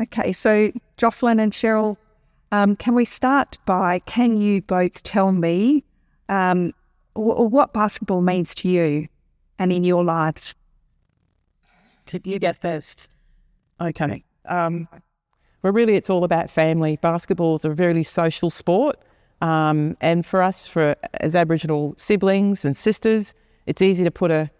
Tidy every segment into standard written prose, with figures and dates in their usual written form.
Okay, so Jocelyn and Cheryl, can you both tell me what basketball means to you and in your lives? You get first. Okay. Well, really, it's all about family. Basketball's a really social sport. And for us, as Aboriginal siblings and sisters, it's easy to put a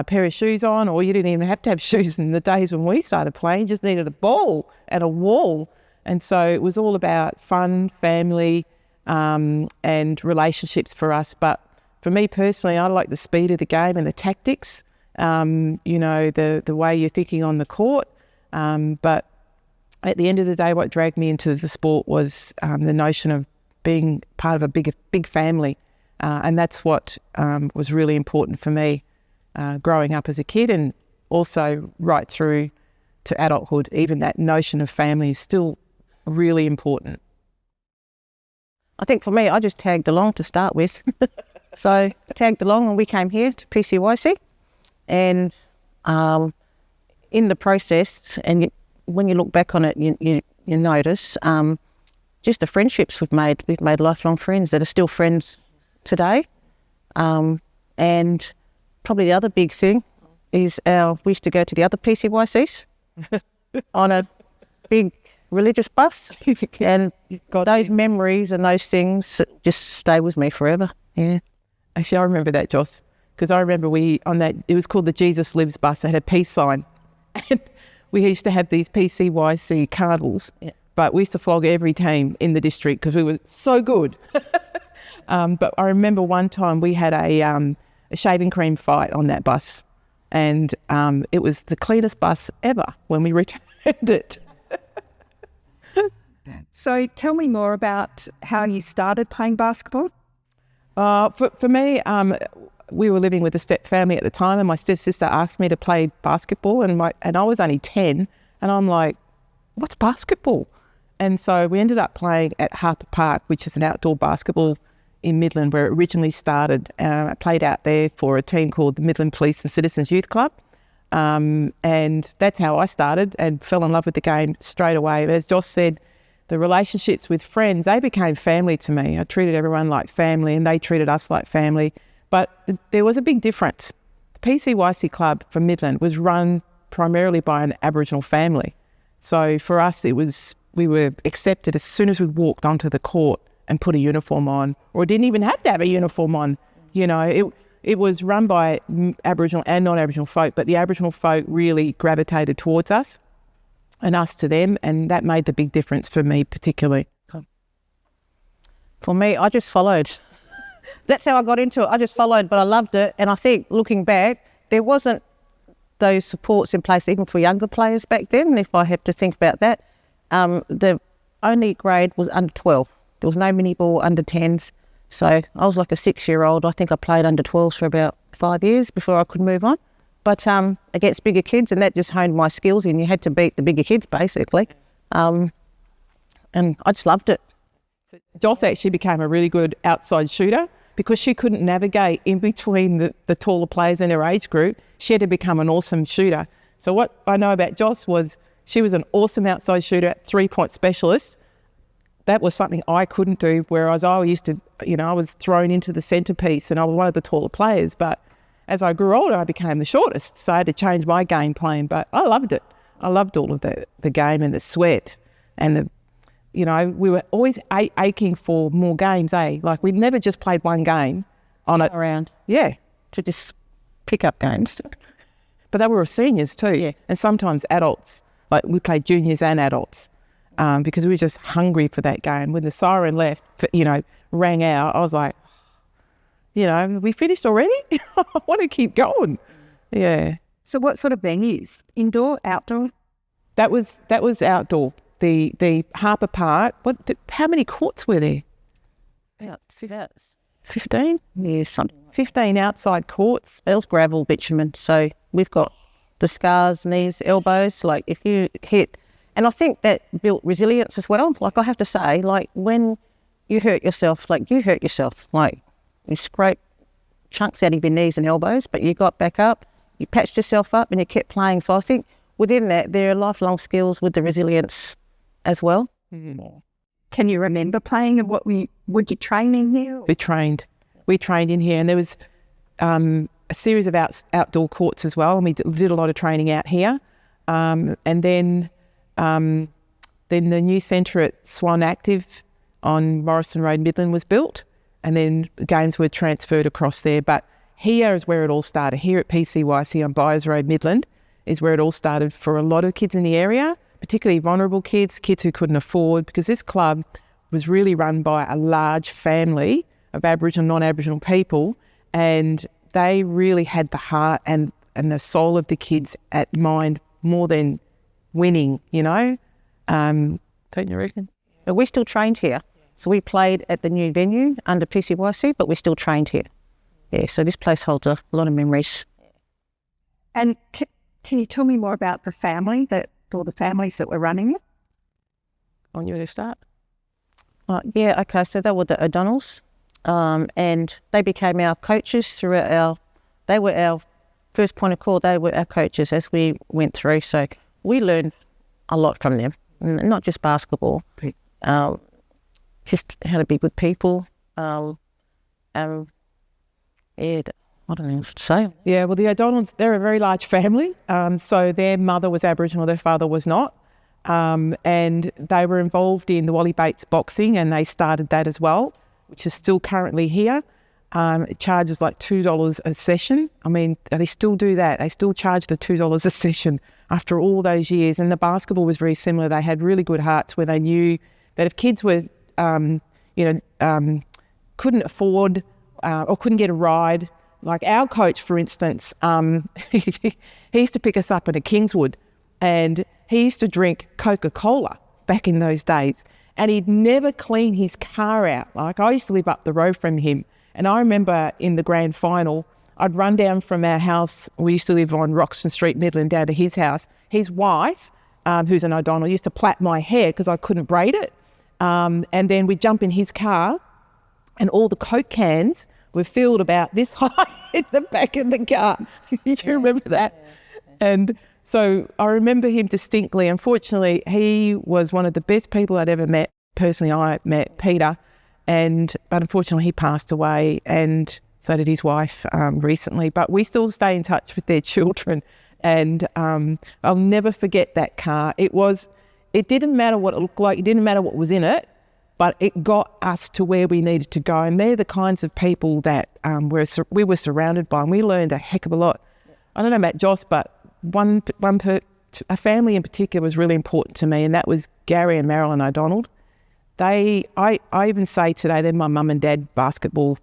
pair of shoes on, or you didn't even have to have shoes in the days when we started playing. You just needed a ball and a wall. And so it was all about fun, family, and relationships for us. But for me personally, I like the speed of the game and the tactics, the way you're thinking on the court. But at the end of the day, what dragged me into the sport was the notion of being part of a big family. And that's what was really important for me growing up as a kid, and also right through to adulthood. Even that notion of family is still really important. I think for me, I just tagged along to start with. So I tagged along and we came here to PCYC. And in the process, and when you look back on it, you notice just the friendships we've made. We've made lifelong friends that are still friends today. And probably the other big thing is we used to go to the other PCYCs on a big religious bus. And those memories and those things just stay with me forever. Yeah. Actually, I remember that, Joss, because I remember it was called the Jesus Lives bus. It had a peace sign. And we used to have these PCYC carnivals, but we used to flog every team in the district because we were so good. But I remember one time we had a shaving cream fight on that bus, and it was the cleanest bus ever when we returned it. So tell me more about how you started playing basketball. For me, we were living with a step family at the time, and my stepsister asked me to play basketball, and I was only 10, and I'm like, what's basketball? And so we ended up playing at Harper Park, which is an outdoor basketball in Midland, where it originally started. I played out there for a team called the Midland Police and Citizens Youth Club. And that's how I started and fell in love with the game straight away. As Joss said, the relationships with friends, they became family to me. I treated everyone like family and they treated us like family. But there was a big difference. The PCYC club for Midland was run primarily by an Aboriginal family. So for us, we were accepted as soon as we walked onto the court and put a uniform on, or didn't even have to have a uniform on. You know, it was run by Aboriginal and non-Aboriginal folk, but the Aboriginal folk really gravitated towards us and us to them, and that made the big difference for me particularly. For me, I just followed. That's how I got into it. I just followed, but I loved it. And I think looking back, there wasn't those supports in place even for younger players back then, if I have to think about that. The only grade was under 12. There was no mini ball under 10s. So I was like a 6-year-old. I think I played under 12s for about 5 years before I could move on. But against bigger kids, and that just honed my skills in. You had to beat the bigger kids, basically. And I just loved it. Joss actually became a really good outside shooter because she couldn't navigate in between the taller players in her age group. She had to become an awesome shooter. So what I know about Joss was she was an awesome outside shooter, 3-point specialist. That was something I couldn't do, whereas I used to, I was thrown into the centrepiece and I was one of the taller players. But as I grew older, I became the shortest, so I had to change my game plan. But I loved it. I loved all of the game and the sweat and we were always aching for more games, eh? Like we never just played one game on it. Around. Yeah. To just pick up games. But they were seniors too. Yeah. And sometimes adults. Like we played juniors and adults. Because we were just hungry for that game. When the siren rang out, I was like, we finished already? I want to keep going. Yeah. So what sort of venues? Indoor, outdoor? That was outdoor. The Harper Park. How many courts were there? About 15? Yeah, something. 15 outside courts. It was gravel bitumen. So we've got the scars, knees, elbows. Like if you hit... And I think that built resilience as well. Like I have to say, like when you hurt yourself, like you scrape chunks out of your knees and elbows, but you got back up, you patched yourself up and you kept playing. So I think within that, there are lifelong skills with the resilience as well. Can you remember playing and would you train in here? We trained in here, and there was a series of outdoor courts as well, and we did a lot of training out here. And then the new centre at Swan Active on Morrison Road, Midland, was built, and then games were transferred across there. But here is where it all started. Here at PCYC on Byers Road, Midland, is where it all started for a lot of kids in the area, particularly vulnerable kids who couldn't afford, because this club was really run by a large family of Aboriginal, non-Aboriginal people, and they really had the heart and the soul of the kids at mind more than winning, Don't you reckon? But we still trained here. So we played at the new venue under PCYC, but we still trained here. Yeah, so this place holds a lot of memories. And can you tell me more about the families that were running it? On you to start. Yeah, okay, so they were the O'Donnells, and they became our coaches they were our first point of call. They were our coaches as we went through. So we learned a lot from them, not just basketball, just how to be good people. Yeah, I don't know what to say. Yeah, well, the O'Donnells, they're a very large family. So their mother was Aboriginal, their father was not. And they were involved in the Wally Bates boxing, and they started that as well, which is still currently here. It charges like $2 a session. I mean, they still do that. They still charge the $2 a session after all those years. And the basketball was very similar. They had really good hearts where they knew that if kids were, couldn't afford or couldn't get a ride, like our coach, for instance, he used to pick us up at a Kingswood, and he used to drink Coca-Cola back in those days, and he'd never clean his car out. Like, I used to live up the road from him, and I remember in the grand final, I'd run down from our house. We used to live on Roxton Street, Midland, down to his house. His wife, who's an O'Donnell, used to plait my hair because I couldn't braid it. And then we'd jump in his car, and all the Coke cans were filled about this high in the back of the car. Did you remember that? Yeah. And so I remember him distinctly. Unfortunately, he was one of the best people I'd ever met. Personally, I met Peter, but unfortunately he passed away, and so did his wife recently. But we still stay in touch with their children, and I'll never forget that car. It didn't matter what it looked like, it didn't matter what was in it, but it got us to where we needed to go. And they're the kinds of people that we were surrounded by, and we learned a heck of a lot. I don't know about Joss, but a family in particular was really important to me, and that was Gary and Marilyn O'Donnell. I even say today they're my mum and dad basketball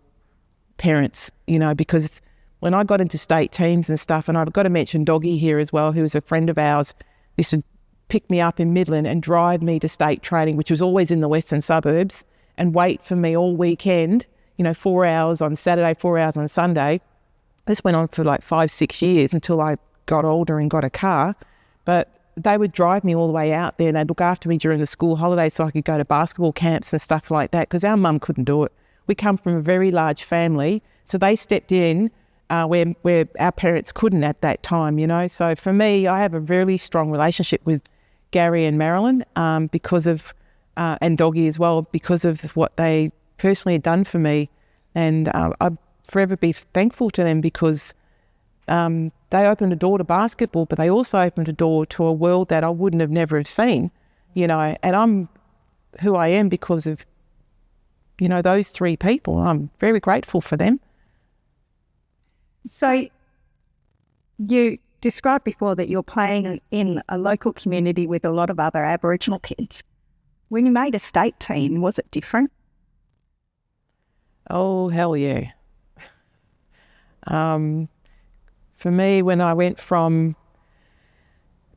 parents, because when I got into state teams and stuff, and I've got to mention Doggy here as well, who was a friend of ours, used to pick me up in Midland and drive me to state training, which was always in the western suburbs, and wait for me all weekend, 4 hours on Saturday, 4 hours on Sunday. This went on for like 5-6 years until I got older and got a car. But they would drive me all the way out there, and they'd look after me during the school holidays so I could go to basketball camps and stuff like that, because our mum couldn't do it. We come from a very large family, so they stepped in where our parents couldn't at that time, So for me, I have a really strong relationship with Gary and Marilyn because of, and Doggy as well, because of what they personally had done for me. And I'll forever be thankful to them, because they opened a door to basketball, but they also opened a door to a world that I wouldn't have never have seen, and I'm who I am because of, those three people. I'm very grateful for them. So you described before that you're playing in a local community with a lot of other Aboriginal kids. When you made a state team, was it different? Oh, hell yeah. For me, when I went from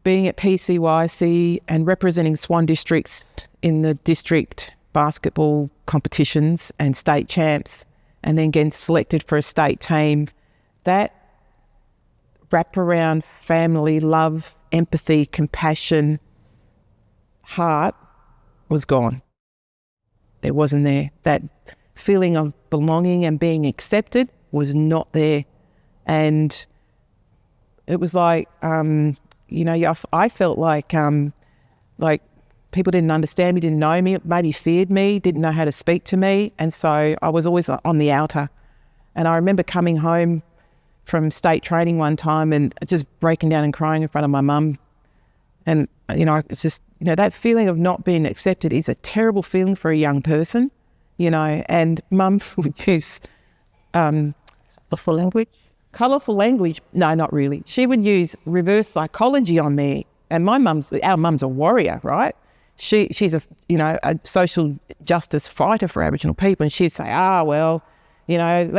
being at PCYC and representing Swan districts in the district basketball competitions and state champs, and then getting selected for a state team, that wraparound family love, empathy, compassion, heart was gone. It wasn't there. That feeling of belonging and being accepted was not there. And it was like, I felt like people didn't understand me, didn't know me, maybe feared me, didn't know how to speak to me. And so I was always on the outer. And I remember coming home from state training one time and just breaking down and crying in front of my mum. And, it's just, that feeling of not being accepted is a terrible feeling for a young person, and mum would use Colourful language? colourful language. No, not really. She would use reverse psychology on me. And our mum's a warrior, right? She's a social justice fighter for Aboriginal people. And she'd say, let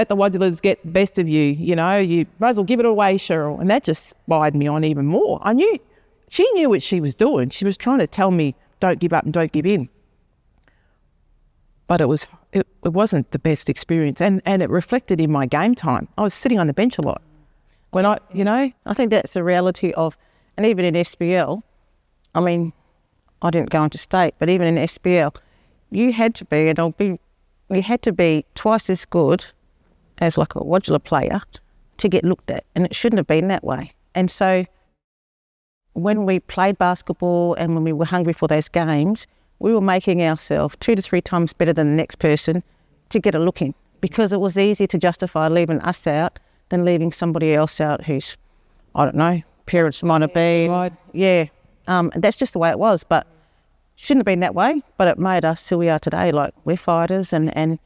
the Wadulars get the best of you. You might as well give it away, Cheryl. And that just spurred me on even more. She knew what she was doing. She was trying to tell me, don't give up and don't give in. But it wasn't the best experience. And it reflected in my game time. I was sitting on the bench a lot. I think that's the reality of, and even in SBL, I didn't go into state, but even in SBL, you had to be twice as good as like a Wadula player to get looked at, and it shouldn't have been that way. And so when we played basketball and when we were hungry for those games, we were making ourselves 2 to 3 times better than the next person to get a look in, because it was easier to justify leaving us out than leaving somebody else out who's, I don't know, parents might have been. Right. Yeah. And that's just the way it was, but shouldn't have been that way, but it made us who we are today. Like, we're fighters, and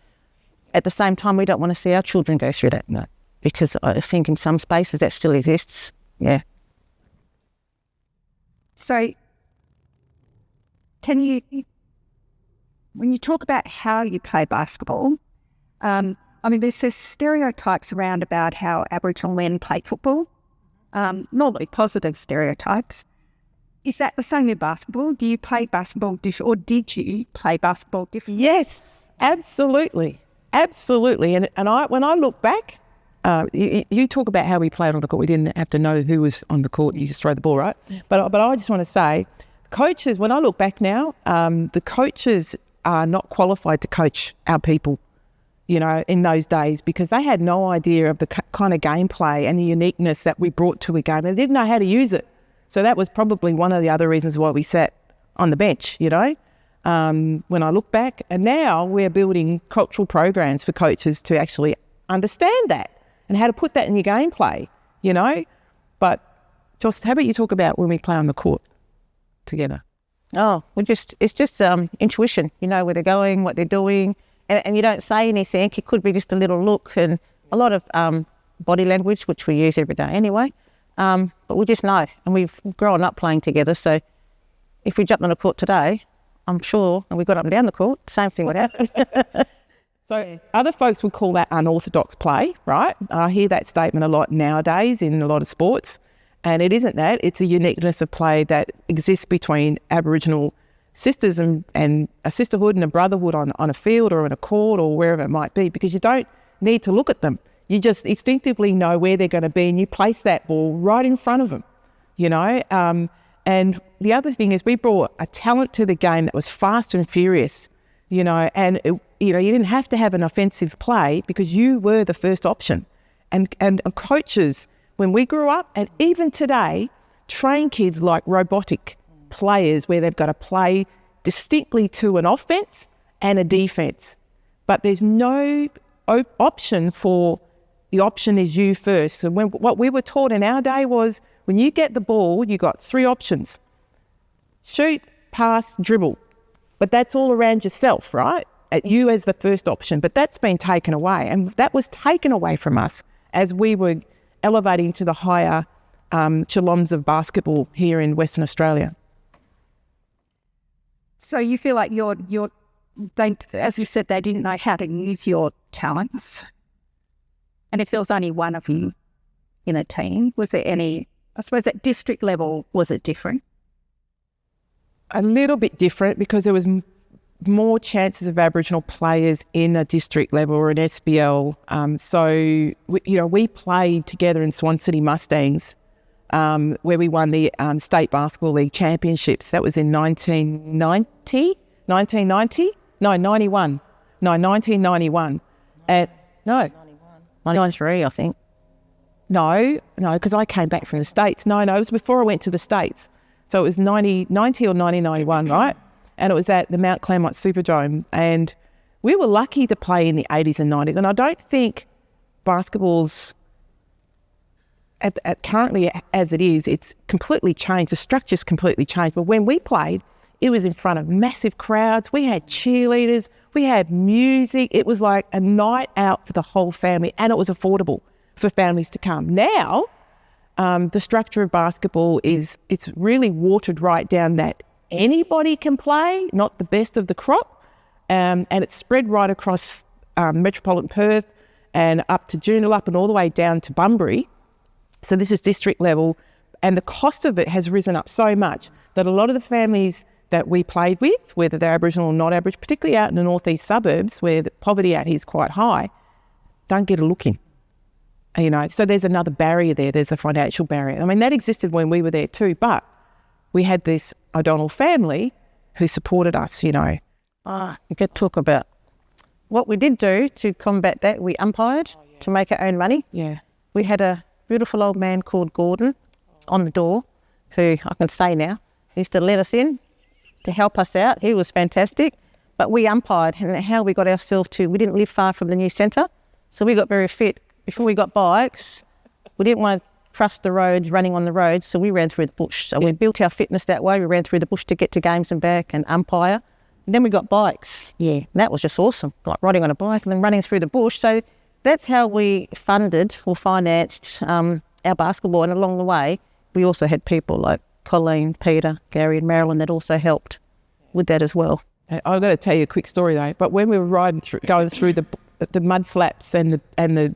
at the same time, we don't want to see our children go through that. No. Because I think in some spaces that still exists. Yeah. So when you talk about how you play basketball, there's this stereotypes around about how Aboriginal men play football, normally positive stereotypes. Is that the same in basketball? Do you play basketball or did you play basketball differently? Yes, absolutely. Absolutely. And when I look back, you talk about how we played on the court. We didn't have to know who was on the court. You just throw the ball, right? But I just want to say, coaches, when I look back now, the coaches are not qualified to coach our people, in those days, because they had no idea of the kind of gameplay and the uniqueness that we brought to a game. They didn't know how to use it. So that was probably one of the other reasons why we sat on the bench, when I look back. And now we're building cultural programs for coaches to actually understand that and how to put that in your gameplay, But Joss, how about you talk about when we play on the court together? Oh, it's just intuition. You know where they're going, what they're doing, and you don't say anything. It could be just a little look and a lot of body language, which we use every day anyway. But we just know, and we've grown up playing together. So if we jumped on a court today, I'm sure, and we got up and down the court, same thing would happen. So other folks would call that unorthodox play, right? I hear that statement a lot nowadays in a lot of sports, and it isn't that. It's a uniqueness of play that exists between Aboriginal sisters and a sisterhood and a brotherhood on a field or in a court or wherever it might be, because you don't need to look at them. You just instinctively know where they're going to be and you place that ball right in front of them, And the other thing is we brought a talent to the game that was fast and furious, and you didn't have to have an offensive play because you were the first option. And coaches, when we grew up and even today, train kids like robotic players where they've got to play distinctly to an offense and a defense. But there's no option for the option is you first. So what we were taught in our day was when you get the ball, you got 3 options: shoot, pass, dribble. But that's all around yourself, right? You as the first option. But that's been taken away. And that was taken away from us as we were elevating to the higher echelons of basketball here in Western Australia. So you feel like as you said, they didn't know how to use your talents. And if there was only one of you in a team, was there any, I suppose at district level, was it different? A little bit different because there was more chances of Aboriginal players in a district level or an SBL. So we played together in Swan City Mustangs, where we won the State Basketball League Championships. That was in 1990? 1990? No, 91. No, 1991. 93, I think. No, because I came back from the States. No, it was before I went to the States. So it was 90 or 1991, right? And it was at the Mount Claremont Superdome. And we were lucky to play in the 80s and 90s. And I don't think basketball's, at currently as it is, it's completely changed. The structure's completely changed. But when we played, it was in front of massive crowds. We had cheerleaders. We had music. It was like a night out for the whole family, and it was affordable for families to come. Now, the structure of basketball it's really watered right down that anybody can play, not the best of the crop, and it's spread right across metropolitan Perth and up to Joondalup and all the way down to Bunbury. So this is district level, and the cost of it has risen up so much that a lot of the families that we played with, whether they're Aboriginal or not Aboriginal, particularly out in the northeast suburbs where the poverty out here is quite high, don't get a look in. You know, so there's another barrier there. There's a financial barrier. I mean, that existed when we were there too, but we had this O'Donnell family who supported us, you know. We could talk about what we did do to combat that. We umpired to make our own money. Yeah. We had a beautiful old man called Gordon on the door, who I can say now, he used to let us in to help us out. He was fantastic. But we umpired, and how we got ourselves to, we didn't live far from the new centre, so we got very fit. Before we got bikes, we didn't want to trust the roads, running on the roads, so we ran through the bush. So we built our fitness that way. We ran through the bush to get to games and back and umpire. And then we got bikes. Yeah, and that was just awesome, like riding on a bike and then running through the bush. So that's how we funded or financed our basketball. And along the way, we also had people like Colleen, Peter, Gary and Marilyn that also helped with that as well. I've got to tell you a quick story though. But when we were going through the mud flaps and the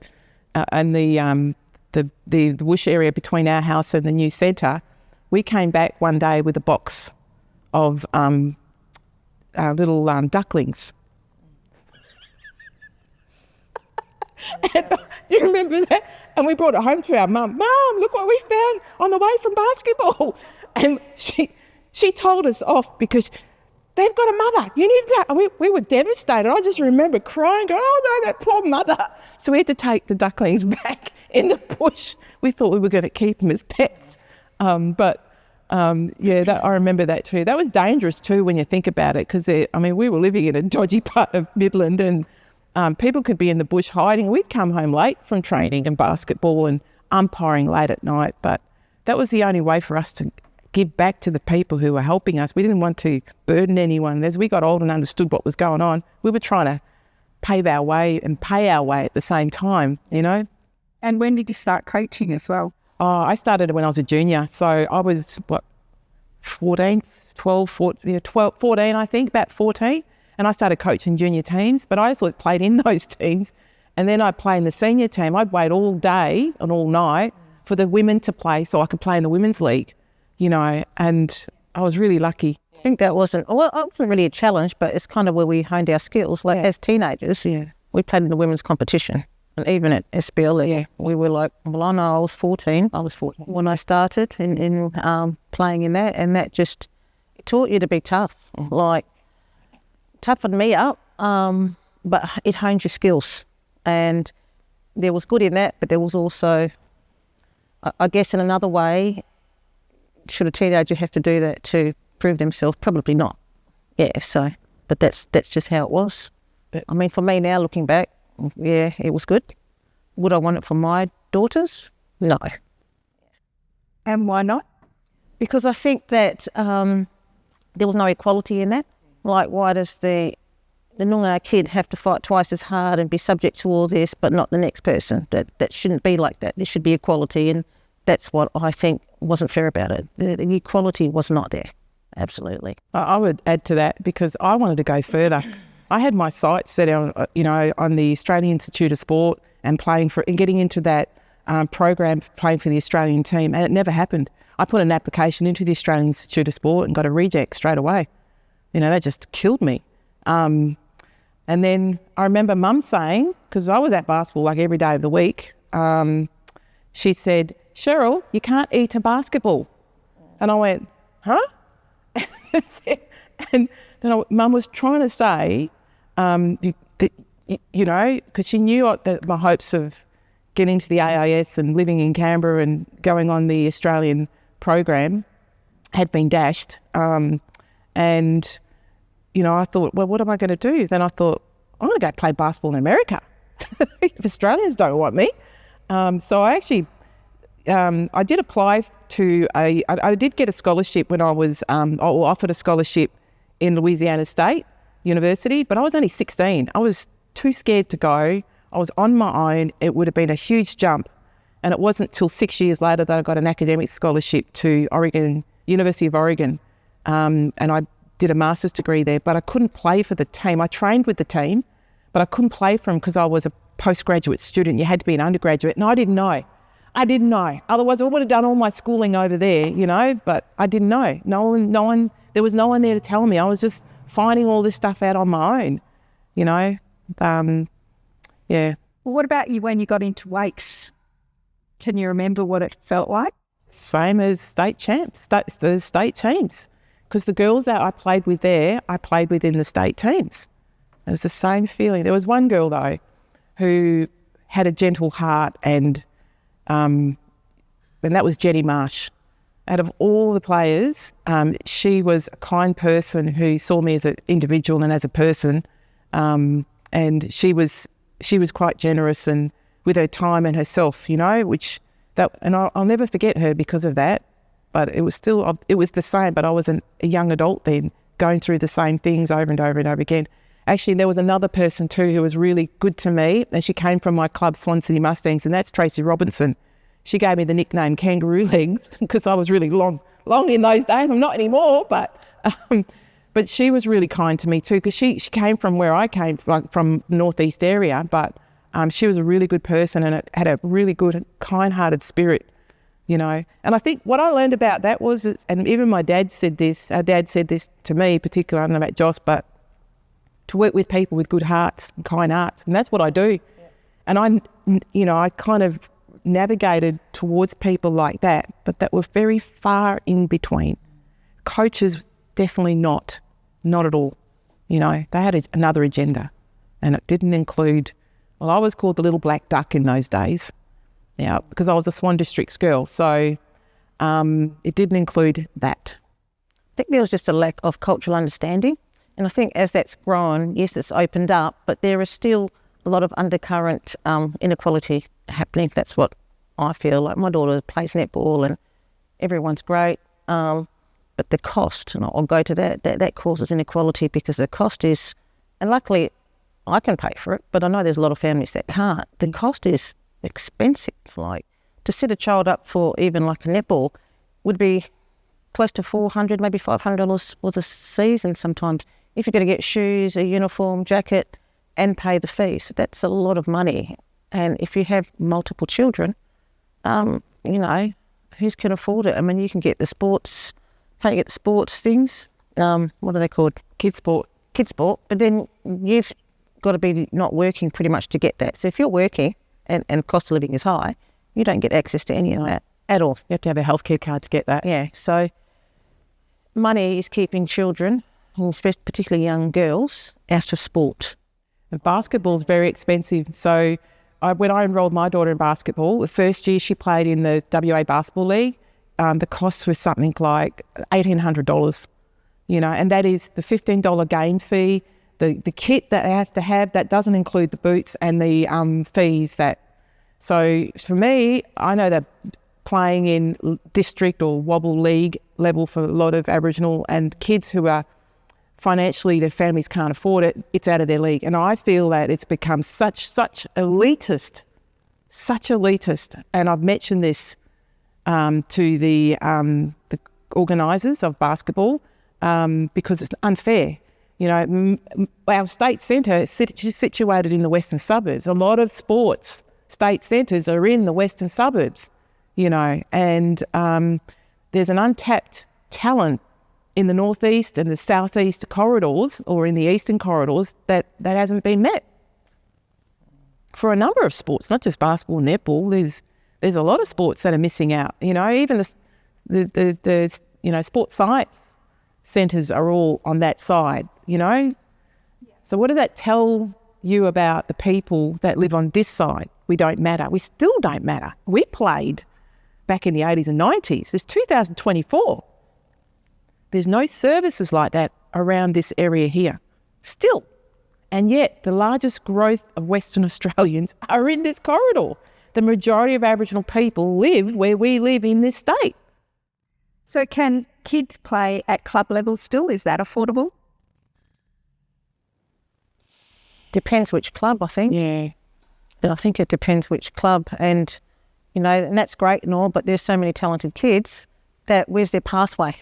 bush area between our house and the new centre, we came back one day with a box of little ducklings. And, do you remember that? And we brought it home to our mum. Mum, look what we found on the way from basketball. And she told us off because they've got a mother. You need that. And we were devastated. I just remember crying, going, oh no, that poor mother. So we had to take the ducklings back in the bush. We thought we were going to keep them as pets. I remember that too. That was dangerous too when you think about it, because we were living in a dodgy part of Midland, and people could be in the bush hiding. We'd come home late from training and basketball and umpiring late at night, but that was the only way for us to give back to the people who were helping us. We didn't want to burden anyone. As we got old and understood what was going on, we were trying to pave our way and pay our way at the same time, you know. And when did you start coaching as well? Oh, I started when I was a junior. So I was, 14, I think, about 14. And I started coaching junior teams, but I also played in those teams. And then I'd play in the senior team. I'd wait all day and all night for the women to play so I could play in the women's league, you know, and I was really lucky. I think it wasn't really a challenge, but it's kind of where we honed our skills. Like as teenagers, we played in the women's competition. And even at SPL, we were like, well, I know I was 14 when I started in playing in that, and that just taught you to be tough, like toughened me up, but it honed your skills. And there was good in that, but there was also, I guess in another way, should a teenager have to do that to prove themselves? Probably not. Yeah, so, but that's just how it was. I mean, for me now, looking back, yeah, it was good. Would I want it for my daughters? No. And why not? Because I think that there was no equality in that. Like, why does the Noongar kid have to fight twice as hard and be subject to all this, but not the next person? That shouldn't be like that. There should be equality, and that's what I think wasn't fair about it. The equality was not there. Absolutely. I would add to that because I wanted to go further. I had my sights set on, on the Australian Institute of Sport and getting into that program, playing for the Australian team, and it never happened. I put an application into the Australian Institute of Sport and got a reject straight away. You know, that just killed me. And then I remember Mum saying, because I was at basketball like every day of the week, she said, Cheryl, you can't eat a basketball. And I went, huh? And then Mum was trying to say, because she knew that my hopes of getting into the AIS and living in Canberra and going on the Australian program had been dashed. And, you know, I thought, well, what am I going to do? Then I thought, I'm going to go play basketball in America if Australians don't want me. So I actually, I did apply to I did get a scholarship when I was offered a scholarship in Louisiana State University, but I was only 16. I was too scared to go. I was on my own. It would have been a huge jump. And it wasn't till 6 years later that I got an academic scholarship to University of Oregon. And I did a master's degree there, but I couldn't play for the team. I trained with the team, but I couldn't play for them because I was a postgraduate student. You had to be an undergraduate, and I didn't know. Otherwise, I would have done all my schooling over there, you know, but I didn't know. There was no one there to tell me. I was just finding all this stuff out on my own, you know. Yeah. Well, what about you when you got into Wakes? Can you remember what it felt like? Same as state champs, the state teams. Because the girls that I played with there, I played with in the state teams. It was the same feeling. There was one girl, though, who had a gentle heart, and that was Jenny Marsh. Out of all the players, she was a kind person who saw me as an individual and as a person, and she was quite generous and with her time and herself, you know, and I'll never forget her because of that. But it was the same, but I was a young adult then, going through the same things over and over and over again. Actually, there was another person too who was really good to me, and she came from my club, Swan City Mustangs, and that's Tracy Robinson. She gave me the nickname Kangaroo Legs because I was really long in those days. I'm not anymore, but she was really kind to me too, because she came from where I came, like from the northeast area, but she was a really good person and had a really good, kind-hearted spirit, you know. And I think what I learned about that was, and even my dad said this, our dad said this to me particularly, I don't know about Joss, but to work with people with good hearts and kind hearts, and that's what I do. Yeah. And I kind of navigated towards people like that, but that were very far in between. Coaches, definitely not at all. You know, they had another agenda, and it didn't include, well, I was called the little black duck in those days, yeah, because I was a Swan Districts girl, so it didn't include that. I think there was just a lack of cultural understanding. And I think as that's grown, yes, it's opened up, but there is still a lot of undercurrent inequality happening. That's what I feel. Like my daughter plays netball and everyone's great, but the cost, and I'll go to that causes inequality because the cost is, and luckily I can pay for it, but I know there's a lot of families that can't. The cost is expensive. Like to set a child up for even like a netball would be close to $400, maybe $500 for the season sometimes. If you're going to get shoes, a uniform, jacket, and pay the fees, that's a lot of money. And if you have multiple children, you know, who's can afford it? I mean, you can get the sports, can't you get the sports things? What are they called? Kids sport, but then you've got to be not working pretty much to get that. So if you're working and cost of living is high, you don't get access to any of that at all. You have to have a healthcare card to get that. Yeah, so money is keeping children, and particularly young girls, out of sport. And basketball's very expensive. So when I enrolled my daughter in basketball, the first year she played in the WA Basketball League, the cost was something like $1,800, you know, and that is the $15 game fee, the kit that they have, that doesn't include the boots and the fees that. So for me, I know that playing in district or wobble league level for a lot of Aboriginal and kids who are financially, their families can't afford it, it's out of their league. And I feel that it's become such elitist. And I've mentioned this to the organisers of basketball because it's unfair. You know, our state centre is situated in the western suburbs. A lot of sports state centres are in the western suburbs, you know, and there's an untapped talent in the northeast and the southeast corridors, or in the eastern corridors, that hasn't been met for a number of sports, not just basketball and netball. There's a lot of sports that are missing out. You know, even the sports science centres are all on that side, you know. So what does that tell you about the people that live on this side we don't matter. We still don't matter. We played back in the 80s and 90s. It's 2024. There's no services like that around this area here. Still. And yet the largest growth of Western Australians are in this corridor. The majority of Aboriginal people live where we live in this state. So can kids play at club level still? Is that affordable? Depends which club, I think. Yeah. I think it depends which club. And, and that's great and all, but there's so many talented kids that where's their pathway?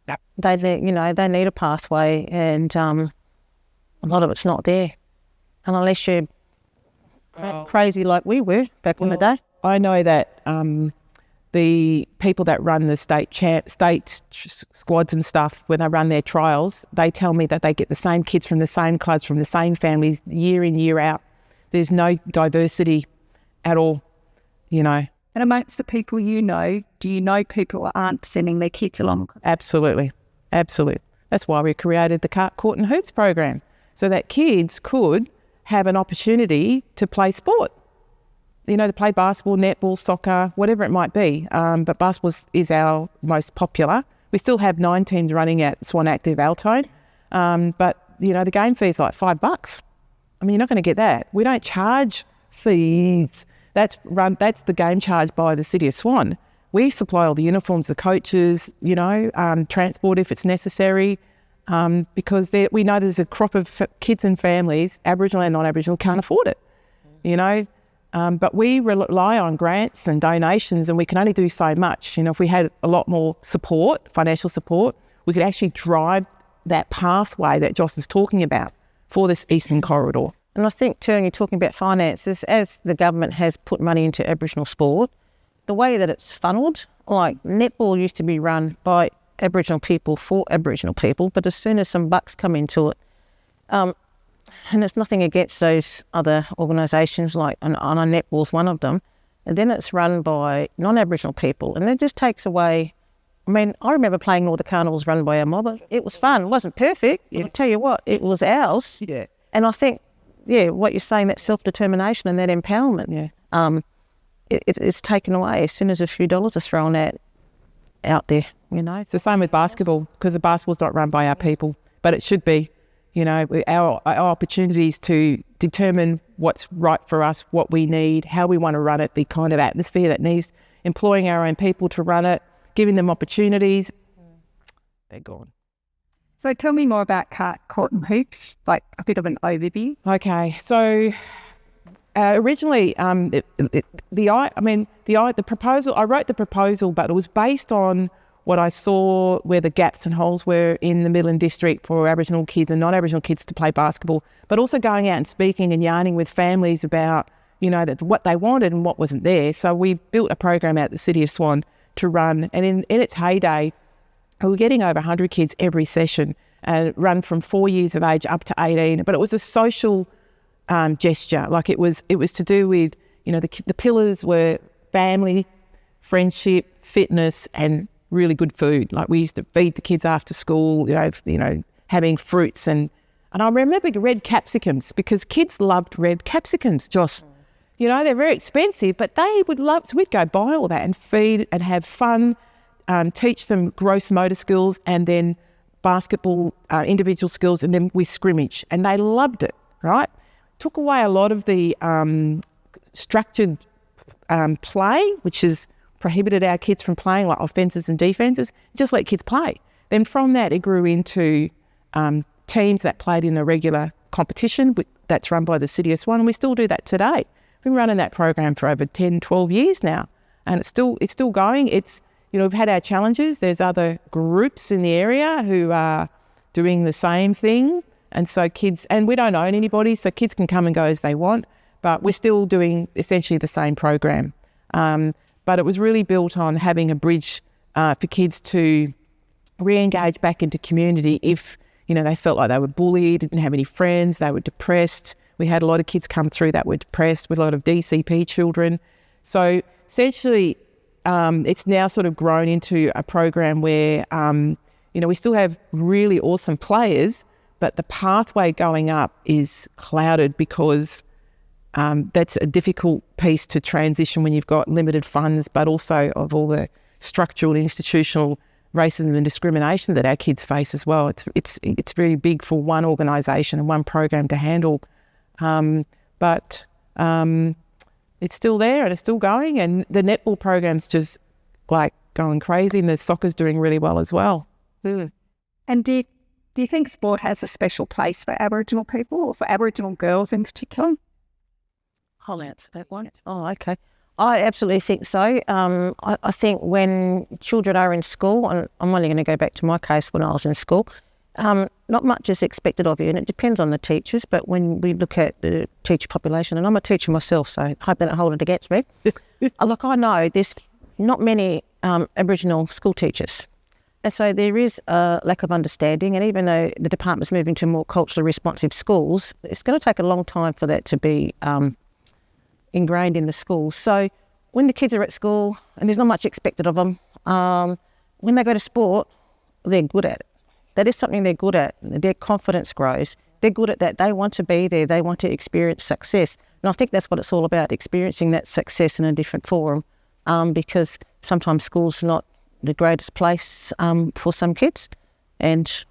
Yep. They need a pathway, and a lot of it's not there. And unless you're crazy like we were back in the day. I know that the people that run the state squads and stuff, when they run their trials, they tell me that they get the same kids from the same clubs, from the same families, year in, year out. There's no diversity at all, And amongst the people do you know people who aren't sending their kids along? Absolutely. That's why we created the Court and Hoops program, so that kids could have an opportunity to play sport. To play basketball, netball, soccer, whatever it might be. But basketball is our most popular. We still have 9 teams running at Swan Active Altone. But the game fee is like $5. I mean, you're not going to get that. We don't charge fees. That's the game charge by the City of Swan. We supply all the uniforms, the coaches, transport if it's necessary, because we know there's a crop of kids and families, Aboriginal and non-Aboriginal, can't afford it, But we rely on grants and donations, and we can only do so much. If we had a lot more support, financial support, we could actually drive that pathway that Joss is talking about for this Eastern Corridor. And I think, too, when you're talking about finances, as the government has put money into Aboriginal sport, the way that it's funneled, like netball used to be run by Aboriginal people for Aboriginal people, but as soon as some bucks come into it, and it's nothing against those other organisations, like and netball's one of them, and then it's run by non-Aboriginal people, and that just takes away. I mean, I remember playing all the carnivals run by our mob. It was fun. It wasn't perfect. Yeah. I'll tell you what, it was ours. Yeah. And I think, what you're saying, that self-determination and that empowerment, it's taken away as soon as a few dollars are thrown out there, It's the same with basketball, because the basketball's not run by our people, but it should be. Our opportunities to determine what's right for us, what we need, how we want to run it, the kind of atmosphere that needs, employing our own people to run it, giving them opportunities. They're gone. So tell me more about Court and Hoops, like a bit of an overview. Okay, so originally, the proposal, I wrote the proposal, but it was based on what I saw where the gaps and holes were in the Midland District for Aboriginal kids and non-Aboriginal kids to play basketball, but also going out and speaking and yarning with families about, what they wanted and what wasn't there. So we built a program out at the City of Swan to run, and in its heyday, we were getting over 100 kids every session, and run from 4 years of age up to 18. But it was a social gesture. Like it was to do with, the pillars were family, friendship, fitness, and really good food. Like we used to feed the kids after school, having fruits and I remember red capsicums, because kids loved red capsicums, Joss. They're very expensive, but they would love, so we'd go buy all that and feed and have fun, teach them gross motor skills and then basketball, individual skills, and then we scrimmage. And they loved it, right? Took away a lot of the structured play, which has prohibited our kids from playing, like offences and defences. Just let kids play. Then from that, it grew into teams that played in a regular competition that's run by the City of Swan, and we still do that today. We've been running that program for over 10, 12 years now, and it's still going. It's, we've had our challenges. There's other groups in the area who are doing the same thing, and so kids, and we don't own anybody, so kids can come and go as they want, but we're still doing essentially the same program. But it was really built on having a bridge for kids to re-engage back into community if, they felt like they were bullied, didn't have any friends, they were depressed. We had a lot of kids come through that were depressed, with a lot of DCP children. So essentially, it's now sort of grown into a program where, we still have really awesome players, but the pathway going up is clouded because that's a difficult piece to transition when you've got limited funds, but also of all the structural and institutional racism and discrimination that our kids face as well. It's very big for one organisation and one program to handle, but it's still there and it's still going, and the netball program's just like going crazy, and the soccer's doing really well as well. And do you think sport has a special place for Aboriginal people, or for Aboriginal girls in particular? I'll answer that one. Oh, okay. I absolutely think so. I think when children are in school, and I'm only going to go back to my case when I was in school, not much is expected of you, and it depends on the teachers, but when we look at the teacher population, and I'm a teacher myself, so I hope they don't hold it against me. Look, I know there's not many Aboriginal school teachers. And so there is a lack of understanding, and even though the department's moving to more culturally responsive schools, it's going to take a long time for that to be ingrained in the schools. So when the kids are at school and there's not much expected of them, when they go to sport, they're good at it. That is something they're good at. Their confidence grows. They're good at that. They want to be there. They want to experience success. And I think that's what it's all about, experiencing that success in a different forum, because sometimes school's not the greatest place for some kids. And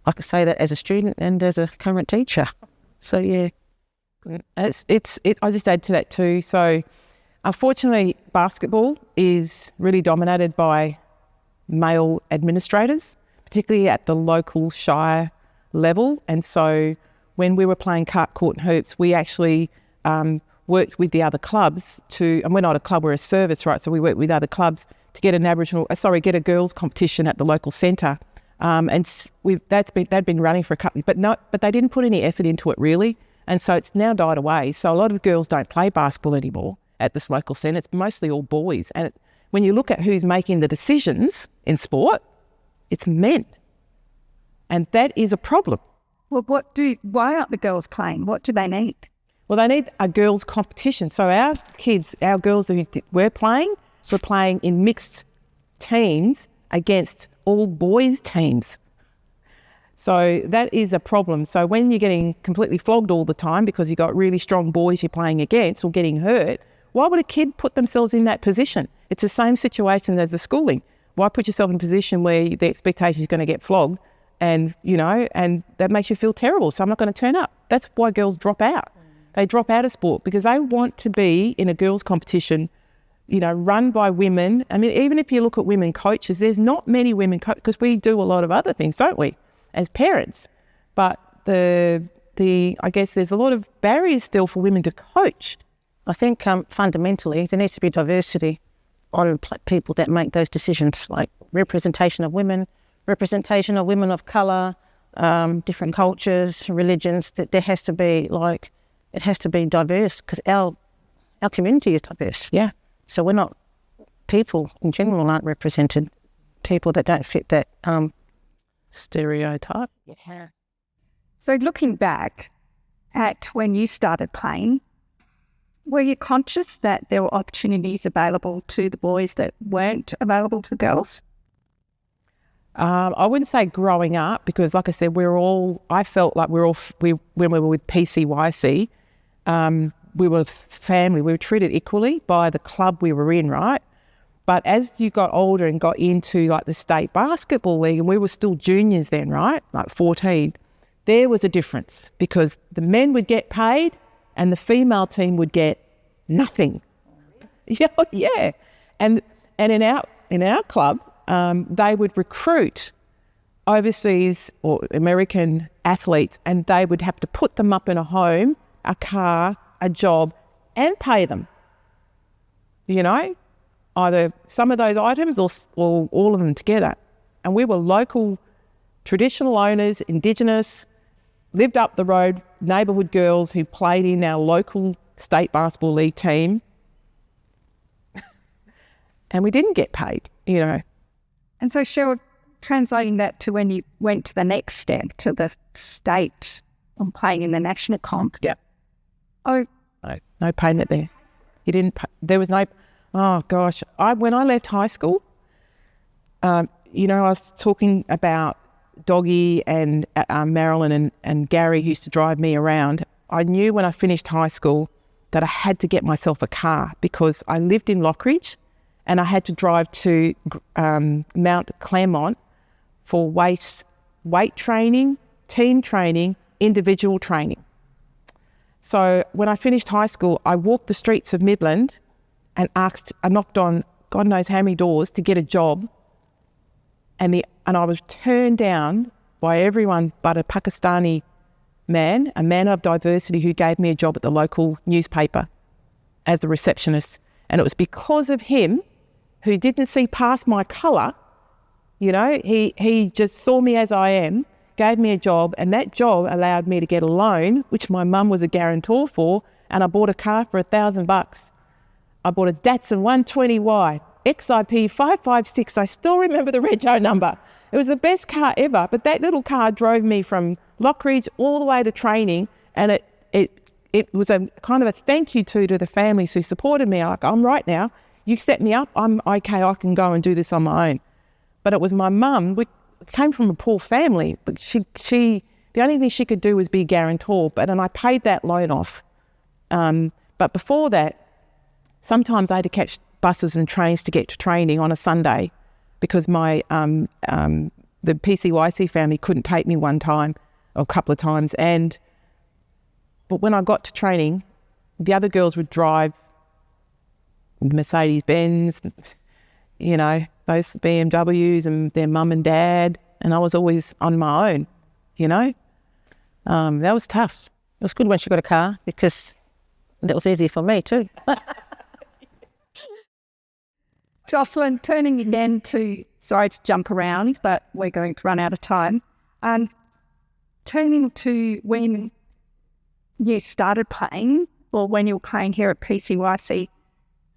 I can say that as a student and as a current teacher. So, yeah. I just add to that too. So, unfortunately, basketball is really dominated by male administrators, particularly at the local shire level. And so when we were playing cart, court and hoops, we actually worked with the other clubs and we're not a club, we're a service, right? So we worked with other clubs to get get a girls' competition at the local centre. They'd been running for a couple, but they didn't put any effort into it really. And so it's now died away. So a lot of girls don't play basketball anymore at this local centre. It's mostly all boys. And when you look at who's making the decisions in sport, it's men. And that is a problem. Well, why aren't the girls playing? What do they need? Well, they need a girls' competition. So our girls that we're playing in mixed teams against all boys' teams. So that is a problem. So when you're getting completely flogged all the time because you've got really strong boys you're playing against or getting hurt, why would a kid put themselves in that position? It's the same situation as the schooling. Why put yourself in a position where the expectation is going to get flogged and that makes you feel terrible, so I'm not going to turn up. That's why girls drop out. They drop out of sport because they want to be in a girls' competition, run by women. I mean, even if you look at women coaches, there's not many women coaches because we do a lot of other things, don't we, as parents? But I guess there's a lot of barriers still for women to coach. I think fundamentally there needs to be diversity on people that make those decisions, like representation of women of colour, different cultures, religions. That there has to be it has to be diverse because our community is diverse. Yeah. So people in general aren't represented. People that don't fit that stereotype. Yeah. So looking back at when you started playing, were you conscious that there were opportunities available to the boys that weren't available to the girls? I wouldn't say growing up because, like I said, I felt like when we were with PCYC, we were family. We were treated equally by the club we were in, right? But as you got older and got into like the state basketball league, and we were still juniors then, right? Like 14, there was a difference because the men would get paid and the female team would get nothing. Yeah. And in our club, they would recruit overseas or American athletes and they would have to put them up in a home, a car, a job and pay them. Either some of those items or all of them together. And we were local, traditional owners, Indigenous, lived up the road, neighbourhood girls who played in our local state basketball league team. And we didn't get paid, And so, Cheryl, translating that to when you went to the next step, to the state and playing in the national comp. Yeah. Oh. No payment there. You didn't pay, there was no, oh gosh. When I left high school, I was talking about Doggy and Marilyn and Gary used to drive me around. I knew when I finished high school that I had to get myself a car because I lived in Lockridge and I had to drive to Mount Claremont for weight training, team training, individual training. So when I finished high school, I walked the streets of Midland and I knocked on God knows how many doors to get a job. And I was turned down by everyone but a Pakistani man, a man of diversity, who gave me a job at the local newspaper as the receptionist. And it was because of him, who didn't see past my colour, he just saw me as I am, gave me a job, and that job allowed me to get a loan, which my mum was a guarantor for, and I bought a car for $1,000. I bought a Datsun 120Y, XIP 556. I still remember the rego number. It was the best car ever, but that little car drove me from Lockridge all the way to training, and it was a kind of a thank you to the families who supported me. Like, I'm right now, you set me up, I'm okay, I can go and do this on my own. But it was my mum. We came from a poor family, but she the only thing she could do was be a guarantor, and I paid that loan off. But before that, sometimes I had to catch buses and trains to get to training on a Sunday because my the PCYC family couldn't take me one time or a couple of times. But when I got to training, the other girls would drive Mercedes-Benz, those BMWs and their mum and dad, and I was always on my own, That was tough. It was good when she got a car because that was easy for me too. Jocelyn, turning again to, sorry to jump around, but we're going to run out of time. Turning to when you started playing, or when you were playing here at PCYC,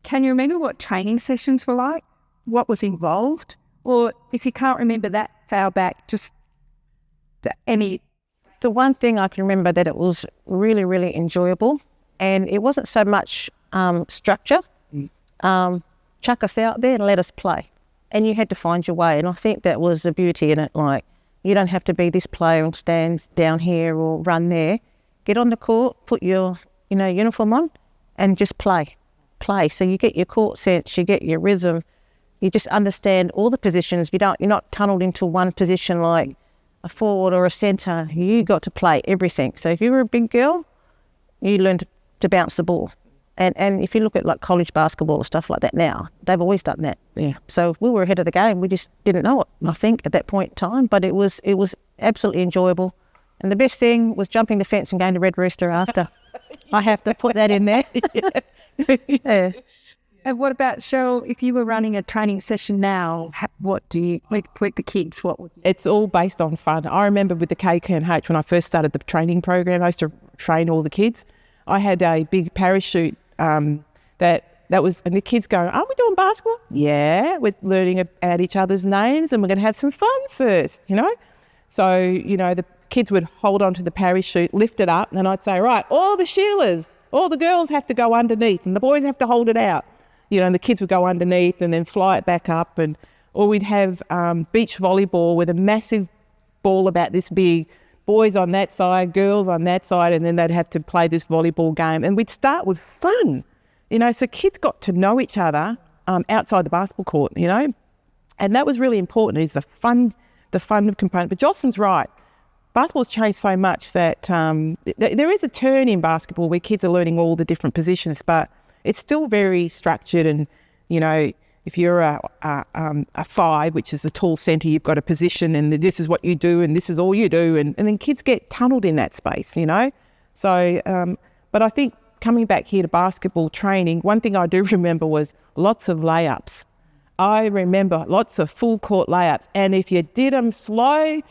can you remember what training sessions were like? What was involved? Or if you can't remember that far back, just any... The one thing I can remember that it was really, really enjoyable, and it wasn't so much structure. Chuck us out there and let us play. And you had to find your way. And I think that was the beauty in it. Like, you don't have to be this player and stand down here or run there. Get on the court, put your, uniform on and just play. So you get your court sense, you get your rhythm. You just understand all the positions. You're not tunneled into one position like a forward or a centre. You got to play everything. So if you were a big girl, you learned to bounce the ball. And if you look at like college basketball or stuff like that now, they've always done that. Yeah. So if we were ahead of the game, we just didn't know it, I think, at that point in time. But it was absolutely enjoyable. And the best thing was jumping the fence and going to Red Rooster after. I have to put that in there. Yeah. And what about, Cheryl, if you were running a training session now, what do you, with the kids, what would you? It's all based on fun. I remember with the KKNH, when I first started the training program, I used to train all the kids. I had a big parachute that was, and the kids go, are we doing basketball? Yeah, we're learning about each other's names and we're going to have some fun first, So, the kids would hold on to the parachute, lift it up, and I'd say, right, all the Sheilas, all the girls have to go underneath and the boys have to hold it out. And the kids would go underneath and then fly it back up. Or we'd have beach volleyball with a massive ball about this big, boys on that side, girls on that side, and then they'd have to play this volleyball game. And we'd start with fun, so kids got to know each other outside the basketball court, And that was really important, is the fun component. But Jocelyn's right. Basketball's changed so much that there is a turn in basketball where kids are learning all the different positions, but it's still very structured. And, if you're a five, which is a tall centre, you've got a position and this is what you do and this is all you do. And then kids get tunnelled in that space, So, but I think coming back here to basketball training, one thing I do remember was lots of layups. I remember lots of full court layups. And if you did them slow,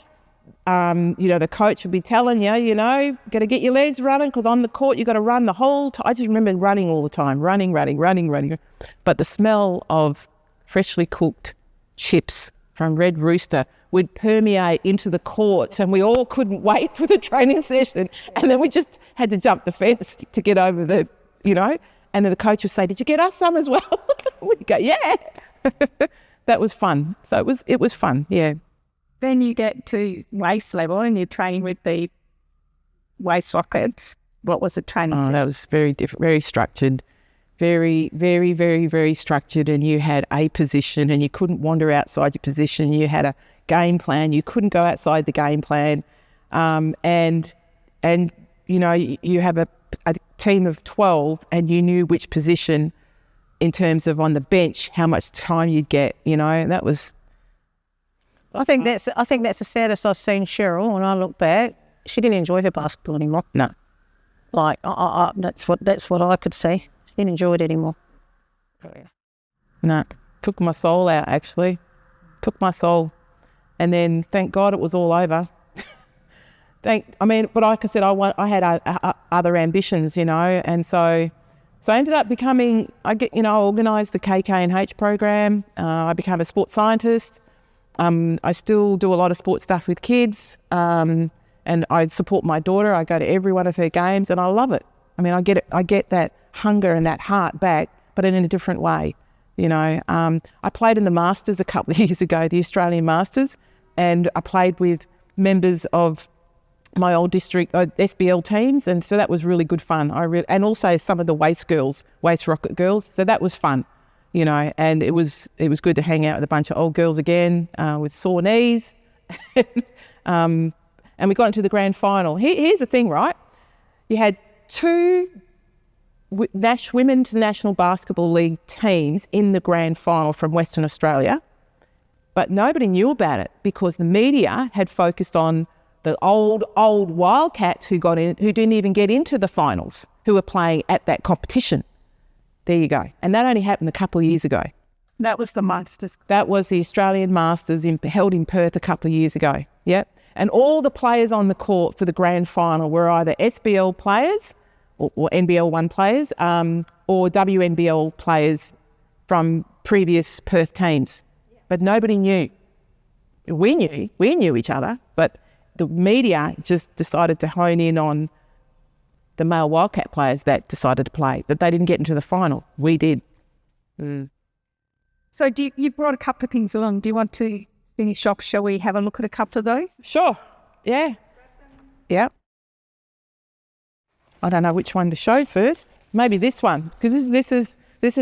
the coach would be telling you, got to get your legs running because on the court you got to run the whole time. I just remember running all the time, running. But the smell of freshly cooked chips from Red Rooster would permeate into the courts and we all couldn't wait for the training session. And then we just had to jump the fence to get over the, and then the coach would say, did you get us some as well? We'd go, yeah. That was fun. So it was fun, yeah. Then you get to waist level and you're training with the waist rockets. What was the training Oh, session? that was very different, very structured, very, very, very, very structured. And you had a position and you couldn't wander outside your position. You had a game plan. You couldn't go outside the game plan. And you know, you have a team of 12 and you knew which position in terms of on the bench, how much time you'd get, you know, and that was... I think that's the saddest I've seen Cheryl. When I look back, she didn't enjoy her basketball anymore. No. Like that's what I could see. She didn't enjoy it anymore. No, took my soul out, actually. Took my soul. And then, thank God, it was all over. But like I said, I had other ambitions, you know, and so I ended up becoming, I organised the KK&H program. I became a sports scientist. I still do a lot of sports stuff with kids, and I support my daughter. I go to every one of her games, and I love it. I mean, I get that hunger and that heart back, but in a different way. You know, I played in the Masters a couple of years ago, the Australian Masters, and I played with members of my old district SBL teams, and so that was really good fun. And also some of the waist rocket girls. So that was fun, you know. And it was good to hang out with a bunch of old girls again with sore knees. And we got into the grand final. Here's the thing, right? You had two Women's National Basketball League teams in the grand final from Western Australia, but nobody knew about it because the media had focused on the old Wildcats who didn't even get into the finals, who were playing at that competition. There you go. And that only happened a couple of years ago. That was the Masters. That was the Australian Masters held in Perth a couple of years ago. Yep. And all the players on the court for the grand final were either SBL players or NBL 1 players or WNBL players from previous Perth teams. But nobody knew. We knew each other, but the media just decided to hone in on the male Wildcat players that decided to play, that they didn't get into the final. We did. Mm. So you brought a couple of things along. Do you want to finish off? Shall we have a look at a couple of those? Sure. Yeah. Yeah. I don't know which one to show first. Maybe this one, because this is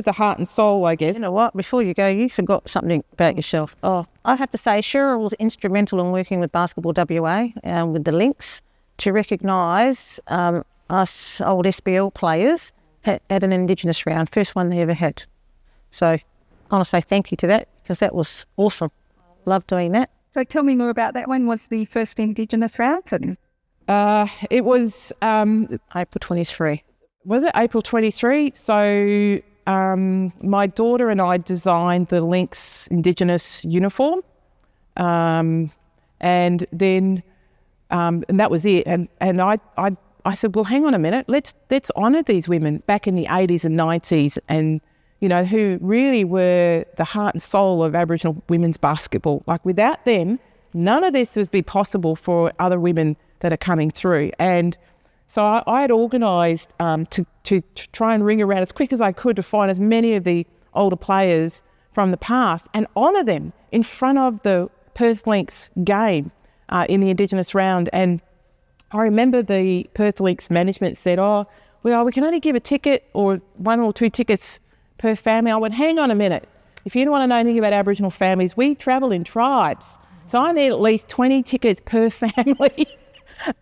the heart and soul, I guess. You know what? Before you go, you forgot something about yourself. Oh, I have to say, Cheryl was instrumental in working with Basketball WA with the links to recognise us old SBL players at an Indigenous round, first one they ever had. So I want to say thank you to that because that was awesome. Love doing that. So tell me more about that one. Was the first Indigenous round? It was April 23. Was it April 23? So my daughter and I designed the Lynx Indigenous uniform, and then and that was it. And I said, well, hang on a minute, let's honour these women back in the 80s and 90s, and you know, who really were the heart and soul of Aboriginal women's basketball. Like without them, none of this would be possible for other women that are coming through. And so I had organised to try and ring around as quick as I could to find as many of the older players from the past and honour them in front of the Perth Lynx game in the Indigenous round. And I remember the Perth Lynx management said, oh, well, we can only give a ticket or 1 or 2 tickets per family. I went, hang on a minute. If you don't want to know anything about Aboriginal families, we travel in tribes. So I need at least 20 tickets per family.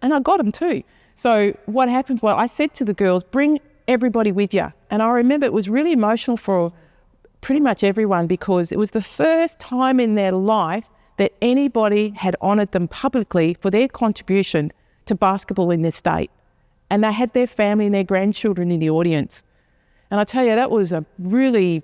And I got them too. So what happened, well, I said to the girls, bring everybody with you. And I remember it was really emotional for pretty much everyone because it was the first time in their life that anybody had honoured them publicly for their contribution to basketball in their state. And they had their family and their grandchildren in the audience. And I tell you, that was a really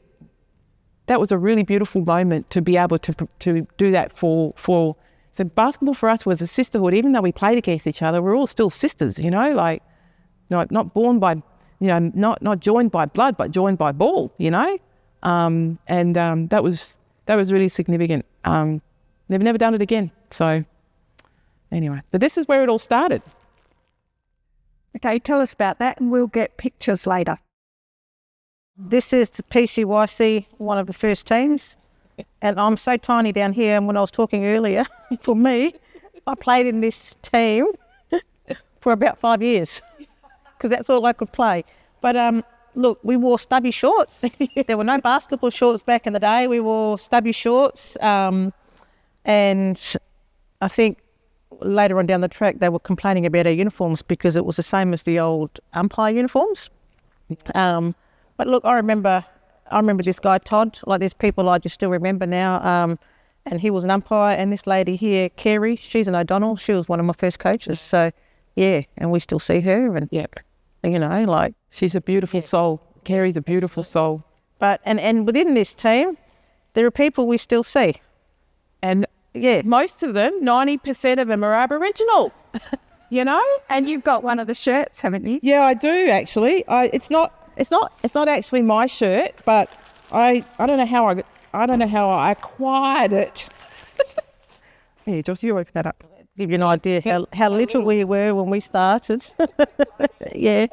beautiful moment to be able to do that for. So basketball for us was a sisterhood. Even though we played against each other, we're all still sisters, you know, like not born by, you know, not joined by blood, but joined by ball, you know. That was really significant. They've never done it again. So anyway, but this is where it all started. Okay, tell us about that and we'll get pictures later. This is the PCYC, one of the first teams. And I'm so tiny down here, and when I was talking earlier, for me, I played in this team for about 5 years. because that's all I could play. But look, we wore stubby shorts. There were no basketball shorts back in the day. We wore stubby shorts. And I think later on down the track, they were complaining about our uniforms because it was the same as the old umpire uniforms. But look, I remember this guy, Todd. Like, there's people I just still remember now. And he was an umpire. And this lady here, Kerry, she's an O'Donnell. She was one of my first coaches. So, yeah, and we still see her. And, you know, like... She's a beautiful soul. Kerry's a beautiful soul. But and within this team, there are people we still see. And, most of them, 90% of them are Aboriginal, you know? And you've got one of the shirts, haven't you? Yeah, I do, actually. It's not actually my shirt, but I don't know how I acquired it. Yeah, Joss, you open that up. Give you an idea how little we were when we started. Yeah.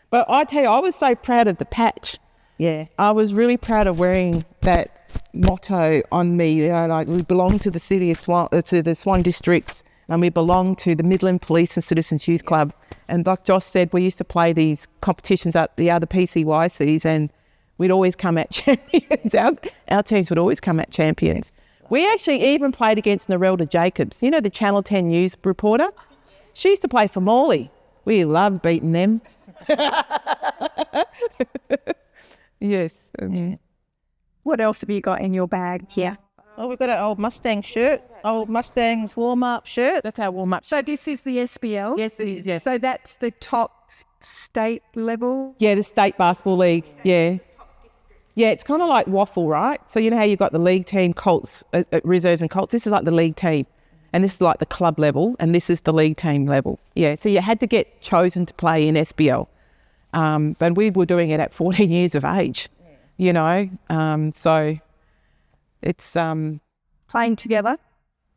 But I tell you, I was so proud of the patch. Yeah. I was really proud of wearing that motto on me. You know, like, we belong to the city of to the Swan Districts, and we belong to the Midland Police and Citizens Youth Club. And like Joss said, we used to play these competitions at the other PCYCs, and we'd always come out champions. Our teams would always come out champions. We actually even played against Narelda Jacobs, you know, the Channel 10 news reporter. She used to play for Morley. We loved beating them. Yes. What else have you got in your bag here? Oh, we've got an old Mustang shirt, old Mustang's warm-up shirt. That's our warm-up. So this is the SBL? Yes, it is, yes. So that's the top state level? Yeah, the State Basketball League, yeah. Yeah, it's kind of like waffle, right? So you know how you've got the league team, Colts, reserves and Colts? This is like the league team. And this is like the club level, and this is the league team level. Yeah, so you had to get chosen to play in SBL. But we were doing it at 14 years of age, you know. So it's... Playing together?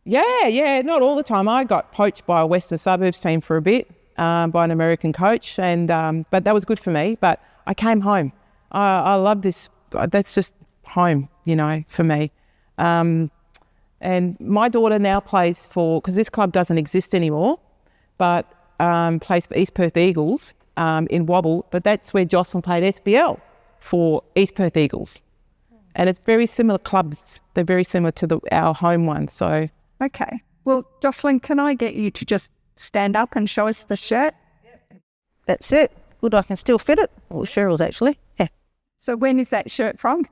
Yeah, not all the time. I got poached by a Western Suburbs team for a bit, by an American coach, and but that was good for me. But I came home. I love this. That's just home, you know, for me. And my daughter now plays for, because this club doesn't exist anymore, but plays for East Perth Eagles in Wobble. But that's where Jocelyn played SBL for East Perth Eagles. And it's very similar clubs. They're very similar to our home one. So okay. Well, Jocelyn, can I get you to just stand up and show us the shirt? That's it. Good, I can still fit it. Well, Cheryl's actually. Yeah. So when is that shirt from?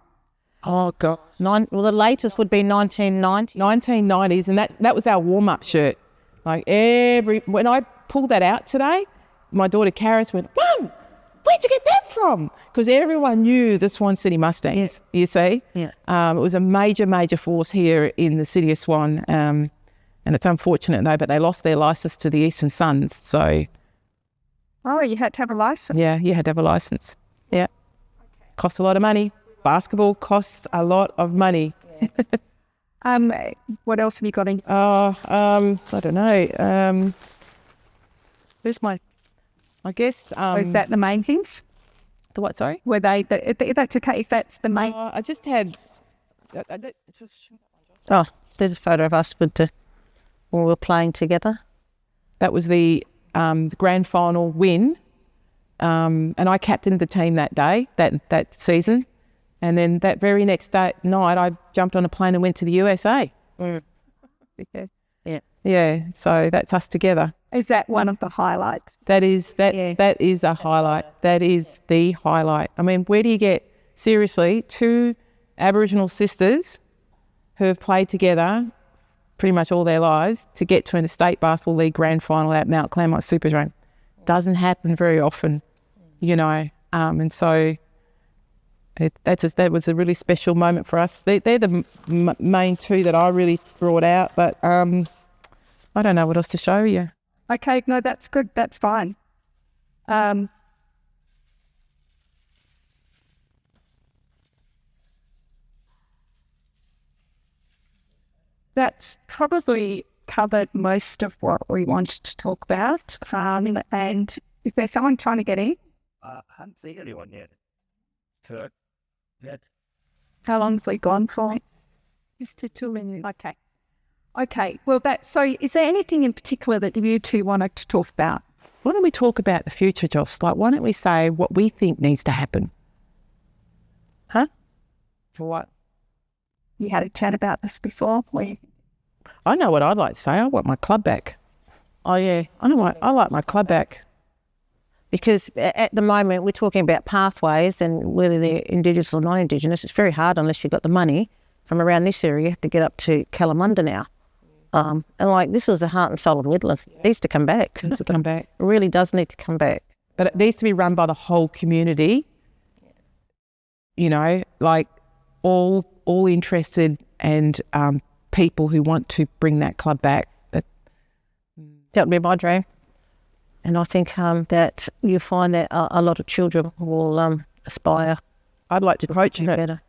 Oh, God. Well, the latest would be 1990. 1990s, and that was our warm-up shirt. Like when I pulled that out today, my daughter Karis went, Mum, where'd you get that from? Because everyone knew the Swan City Mustangs, you see. Yeah. It was a major force here in the city of Swan, and it's unfortunate, though, but they lost their licence to the Eastern Suns, so... Oh, you had to have a licence? Yeah, you had to have a licence. Yeah. Okay. Costs a lot of money. Basketball costs a lot of money. Yeah. What else have you got in? I don't know. Where's my... I guess... is that the main things? The what, sorry? Were they... that's okay if that's the main... I just had... There's a photo of us when we were playing together. That was the grand final win, and I captained the team that day, that season. And then that very next night, I jumped on a plane and went to the USA. Mm. Yeah. So that's us together. Is that one of the highlights? That is a highlight. That is the highlight. I mean, where do you get, seriously, two Aboriginal sisters who have played together pretty much all their lives to get to a state basketball league grand final at Mount Claremont Superdome? Doesn't happen very often, you know. And so that was a really special moment for us. They're the main two that I really brought out, but I don't know what else to show you. Okay, no, that's good. That's fine. That's probably covered most of what we wanted to talk about. And is there someone trying to get in? I haven't seen anyone yet. Good. Yet. How long have we gone for? 52 minutes. Okay. Well, so is there anything in particular that you two wanted to talk about? why don't we talk about the future, Joss? Like, why don't we say what we think needs to happen? Huh? For what? You had a chat about this before. I know what I'd like to say. I want my club back. Oh, yeah. I like my club back. Because at the moment we're talking about pathways and whether they're Indigenous or non-Indigenous. It's very hard unless you've got the money from around this area. You have to get up to Kalamunda now. And like, this was the heart and soul of Whitland. It needs to come back. It needs to come back. It really does need to come back. But it needs to be run by the whole community. You know, like all interested and people who want to bring that club back. That would be my dream. And I think that you find that a lot of children will aspire. I'd like to coach in it. Better.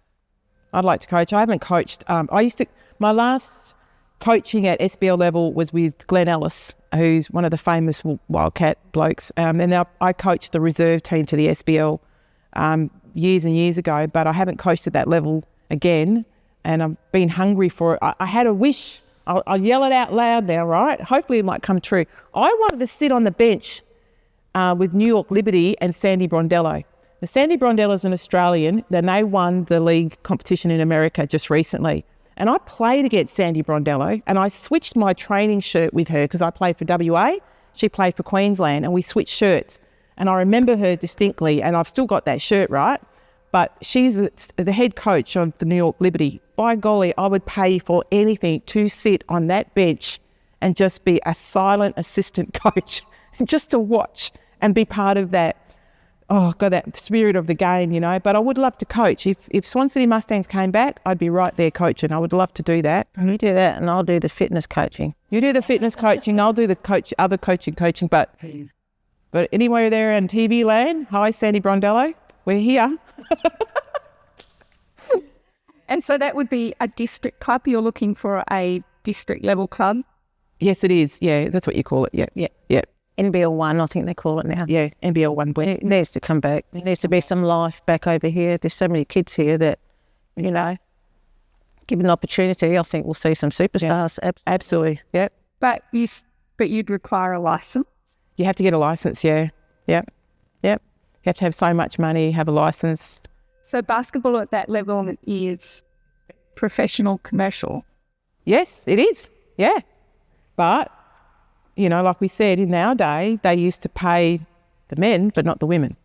I'd like to coach. I haven't coached. My last coaching at SBL level was with Glenn Ellis, who's one of the famous Wildcat blokes. And now I coached the reserve team to the SBL years and years ago, but I haven't coached at that level again. And I've been hungry for it. I had a wish. I'll yell it out loud now, right? Hopefully it might come true. I wanted to sit on the bench with New York Liberty and Sandy Brondello. The Sandy Brondello is an Australian, then they won the league competition in America just recently. And I played against Sandy Brondello, and I switched my training shirt with her because I played for WA, she played for Queensland, and we switched shirts. And I remember her distinctly, and I've still got that shirt, right? But she's the head coach of the New York Liberty. By golly, I would pay for anything to sit on that bench and just be a silent assistant coach, just to watch and be part of that, that spirit of the game, you know. But I would love to coach. If Swan City Mustangs came back, I'd be right there coaching. I would love to do that. You do that and I'll do the fitness coaching. You do the fitness coaching, I'll do the other coaching. But anywhere there in TV land, hi Sandy Brondello, we're here. And so that would be a district club. You're looking for a district level club? Yes, it is. Yeah, that's what you call it. Yeah. NBL 1, I think they call it now. Yeah, NBL 1. It needs to come back. There needs to be some life back over here. There's so many kids here that, you know, given an opportunity, I think we'll see some superstars. Yeah, absolutely. Yeah. But you'd require a license? You have to get a license, yeah. Yep. You have to have so much money, have a license. So basketball at that level is professional, commercial? Yes, it is, yeah. But, you know, like we said, in our day, they used to pay the men, but not the women.